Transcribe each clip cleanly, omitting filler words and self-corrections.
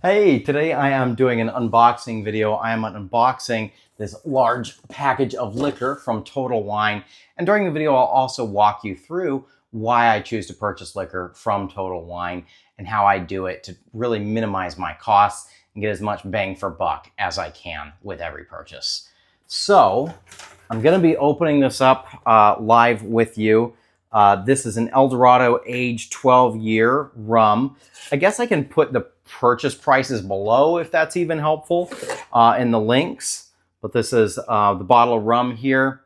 Hey, today I am doing an unboxing video. I am unboxing this large package of liquor from Total Wine. And during the video, I'll also walk you through why I choose to purchase liquor from Total Wine and how I do it to really minimize my costs and get as much bang for buck as I can with every purchase. So I'm going to be opening this up live with you. This is an El Dorado aged 12-year rum. I guess I can put the purchase prices below if that's even helpful in the links. But this is the bottle of rum here.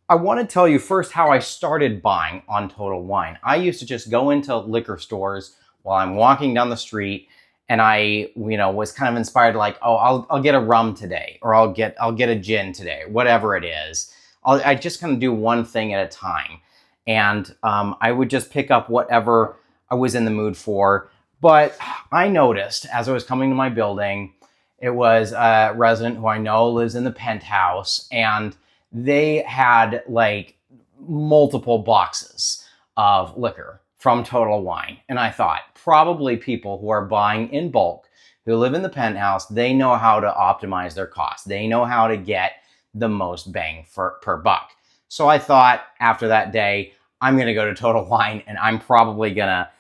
I want to tell you first how I started buying on Total Wine. I used to just go into liquor stores while I'm walking down the street, and I, was kind of inspired, like, oh, I'll get a rum today, or I'll get a gin today, whatever it is. I just kind of do one thing at a time, and I would just pick up whatever I was in the mood for. But I noticed as I was coming to my building, it was a resident who I know lives in the penthouse, and they had like multiple boxes of liquor from Total Wine. And I thought, probably people who are buying in bulk, who live in the penthouse, they know how to optimize their costs. They know how to get the most bang per buck. So I thought after that day, I'm going to go to Total Wine and I'm probably gonna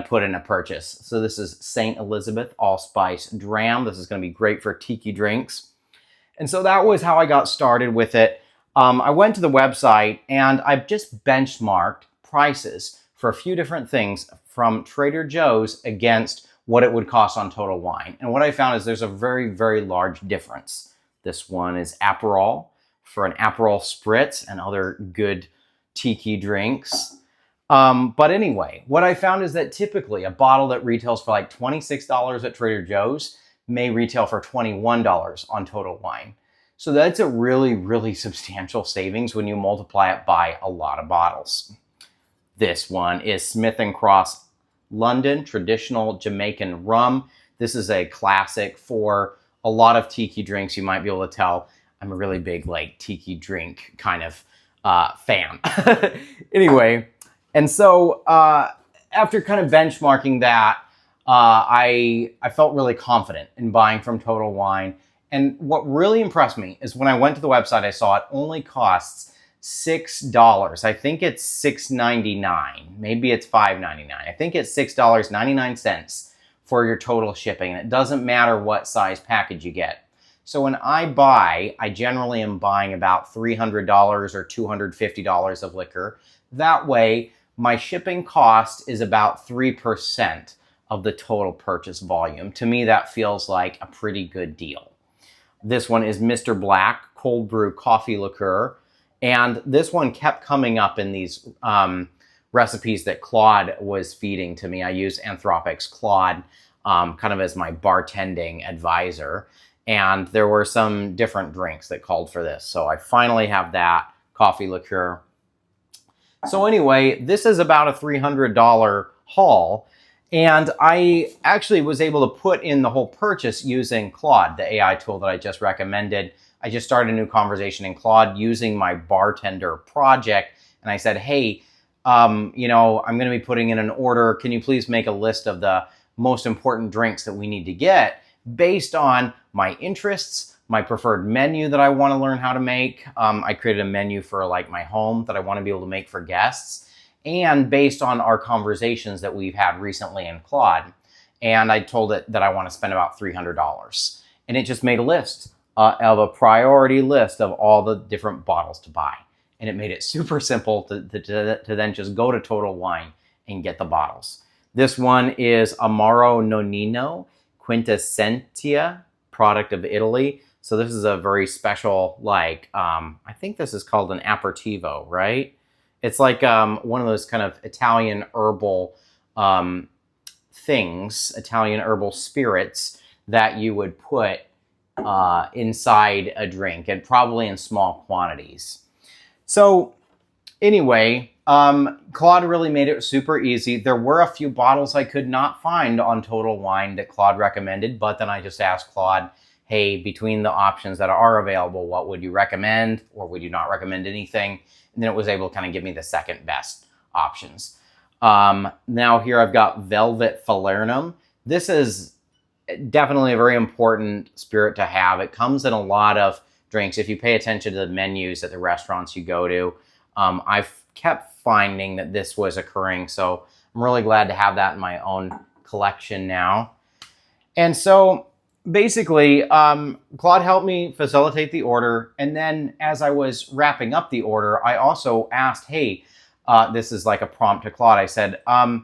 put in a purchase. So this is St. Elizabeth Allspice Dram. This is going to be great for tiki drinks. And so that was how I got started with it. I went to the website and I've just benchmarked prices for a few different things from Trader Joe's against what it would cost on Total Wine. And what I found is there's a very, very large difference. This one is Aperol for an Aperol Spritz and other good tiki drinks. But anyway, what I found is that typically a bottle that retails for like $26 at Trader Joe's may retail for $21 on Total Wine. So that's a really, really substantial savings when you multiply it by a lot of bottles. This one is Smith & Cross London Traditional Jamaican Rum. This is a classic for a lot of tiki drinks. You might be able to tell I'm a really big like tiki drink kind of fan. Anyway, and so after kind of benchmarking that, I felt really confident in buying from Total Wine. And what really impressed me is when I went to the website, I saw it only costs $6. I think it's $6.99. Maybe it's $5.99. I think it's $6.99 for your total shipping. And it doesn't matter what size package you get. So when I buy, I generally am buying about $300 or $250 of liquor. That way, my shipping cost is about 3% of the total purchase volume. To me, that feels like a pretty good deal. This one is Mr. Black Cold Brew Coffee Liqueur. And this one kept coming up in these recipes that Claude was feeding to me. I use Anthropic's Claude kind of as my bartending advisor. And there were some different drinks that called for this. So I finally have that coffee liqueur. So anyway, this is about a $300 haul. And I actually was able to put in the whole purchase using Claude, the AI tool that I just recommended. I just started a new conversation in Claude using my bartender project. And I said, hey, I'm going to be putting in an order. Can you please make a list of the most important drinks that we need to get based on my interests, my preferred menu that I want to learn how to make. I created a menu for like my home that I want to be able to make for guests, and based on our conversations that we've had recently in Claude. And I told it that I want to spend about $300. And it just made a list of a priority list of all the different bottles to buy. And it made it super simple to then just go to Total Wine and get the bottles. This one is Amaro Nonino Quintessentia, product of Italy. So this is a very special, like, I think this is called an aperitivo, right? It's like one of those kind of Italian herbal things, Italian herbal spirits that you would put inside a drink, and probably in small quantities. So anyway, Claude really made it super easy. There were a few bottles I could not find on Total Wine that Claude recommended, but then I just asked Claude, hey, between the options that are available, what would you recommend, or would you not recommend anything? And then it was able to kind of give me the second best options. Now here I've got Velvet Falernum. This is definitely a very important spirit to have. It comes in a lot of drinks. If you pay attention to the menus at the restaurants you go to, I've kept finding that this was occurring. So I'm really glad to have that in my own collection now. And so basically, Claude helped me facilitate the order. And then as I was wrapping up the order, I also asked, hey, this is like a prompt to Claude. I said,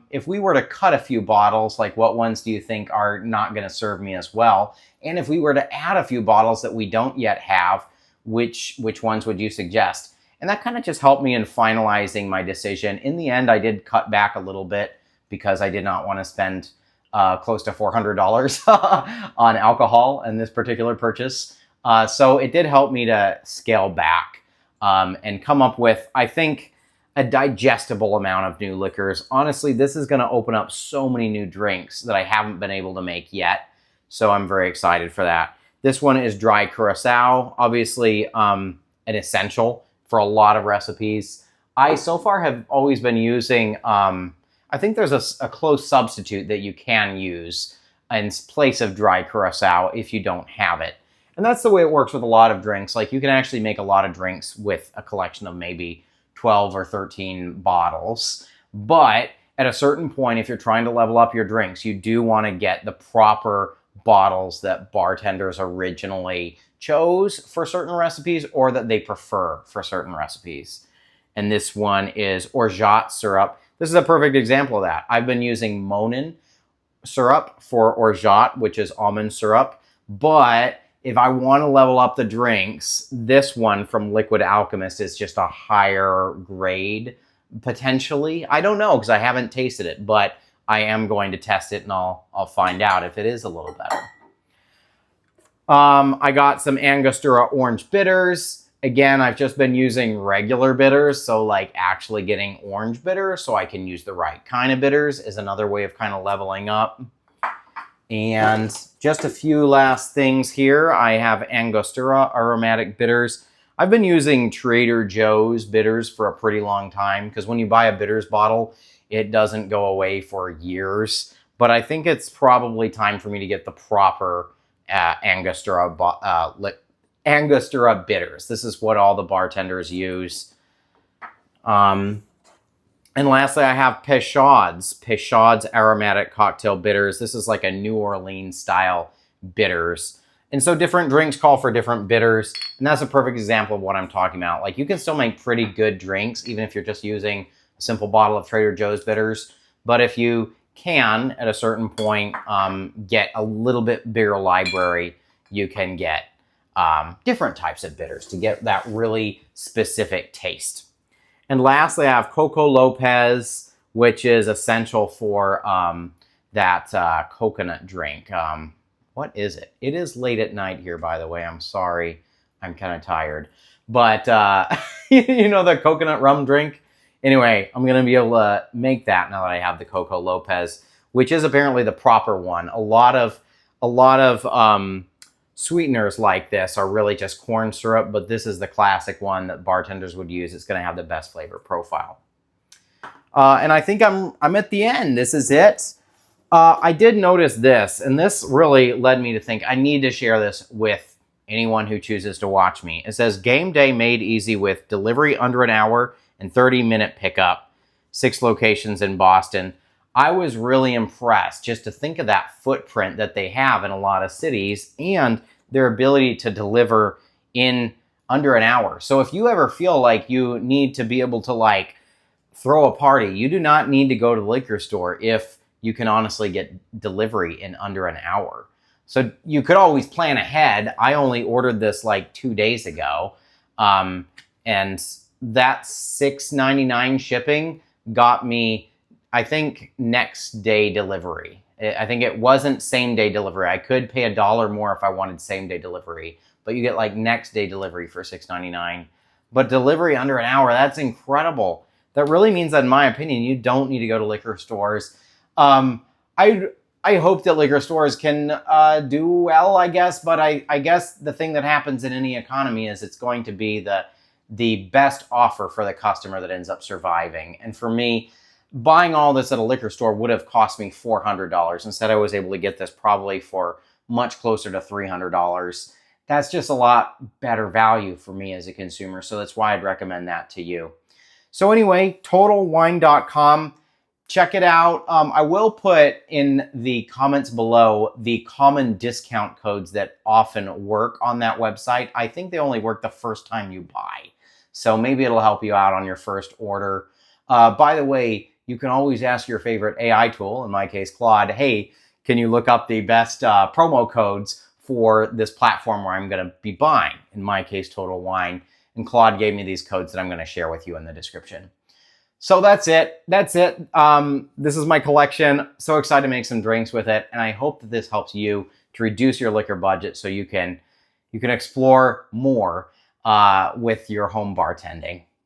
if we were to cut a few bottles, like what ones do you think are not going to serve me as well? And if we were to add a few bottles that we don't yet have, which ones would you suggest? And that kind of just helped me in finalizing my decision. In the end, I did cut back a little bit because I did not want to spend close to $400 on alcohol in this particular purchase. So it did help me to scale back and come up with, I think, a digestible amount of new liquors. Honestly, this is going to open up so many new drinks that I haven't been able to make yet. So I'm very excited for that. This one is dry curacao, obviously an essential for a lot of recipes. I so far have always been using, I think there's a close substitute that you can use in place of dry curacao if you don't have it. And that's the way it works with a lot of drinks. Like you can actually make a lot of drinks with a collection of maybe 12 or 13 bottles. But at a certain point, if you're trying to level up your drinks, you do want to get the proper bottles that bartenders originally chose for certain recipes or that they prefer for certain recipes. And this one is orgeat syrup. This is a perfect example of that. I've been using Monin syrup for orgeat, which is almond syrup. But if I want to level up the drinks, this one from Liquid Alchemist is just a higher grade, potentially. I don't know because I haven't tasted it, but I am going to test it and I'll find out if it is a little better. I got some Angostura orange bitters. Again, I've just been using regular bitters, so like actually getting orange bitters so I can use the right kind of bitters is another way of kind of leveling up. And just a few last things here. I have Angostura aromatic bitters. I've been using Trader Joe's bitters for a pretty long time because when you buy a bitters bottle, it doesn't go away for years. But I think it's probably time for me to get the proper Angostura bitters. This is what all the bartenders use. And lastly, I have Peychaud's aromatic cocktail bitters. This is like a New Orleans style bitters. And so different drinks call for different bitters. And that's a perfect example of what I'm talking about. Like you can still make pretty good drinks, even if you're just using a simple bottle of Trader Joe's bitters. But if you can, at a certain point, get a little bit bigger library, you can get different types of bitters to get that really specific taste. And lastly, I have Coco Lopez, which is essential for that coconut drink. What is it? It is late at night here, by the way. I'm sorry. I'm kind of tired. But you know the coconut rum drink? Anyway, I'm going to be able to make that now that I have the Coco Lopez, which is apparently the proper one. A lot of sweeteners like this are really just corn syrup, but this is the classic one that bartenders would use. It's going to have the best flavor profile. And I think I'm at the end. This is it. I did notice this, and this really led me to think I need to share this with anyone who chooses to watch me. It says, game day made easy with delivery under an hour and 30-minute pickup, 6 locations in Boston. I was really impressed just to think of that footprint that they have in a lot of cities and their ability to deliver in under an hour. So if you ever feel like you need to be able to like throw a party, you do not need to go to the liquor store if you can honestly get delivery in under an hour. So you could always plan ahead. I only ordered this like 2 days ago. And that $6.99 shipping got me, I think, next day delivery. I think it wasn't same day delivery. I could pay $1 more if I wanted same day delivery, but you get like next day delivery for $6.99. But delivery under an hour, that's incredible. That really means that, in my opinion, you don't need to go to liquor stores. I hope that liquor stores can do well, I guess, but I guess the thing that happens in any economy is it's going to be the best offer for the customer that ends up surviving. And for me, buying all this at a liquor store would have cost me $400. Instead, I was able to get this probably for much closer to $300. That's just a lot better value for me as a consumer. So that's why I'd recommend that to you. So anyway, totalwine.com. Check it out. I will put in the comments below the common discount codes that often work on that website. I think they only work the first time you buy. So maybe it'll help you out on your first order. By the way, you can always ask your favorite AI tool, in my case, Claude, hey, can you look up the best promo codes for this platform where I'm going to be buying, in my case, Total Wine. And Claude gave me these codes that I'm going to share with you in the description. So that's it. This is my collection. So excited to make some drinks with it. And I hope that this helps you to reduce your liquor budget so you can explore more with your home bartending.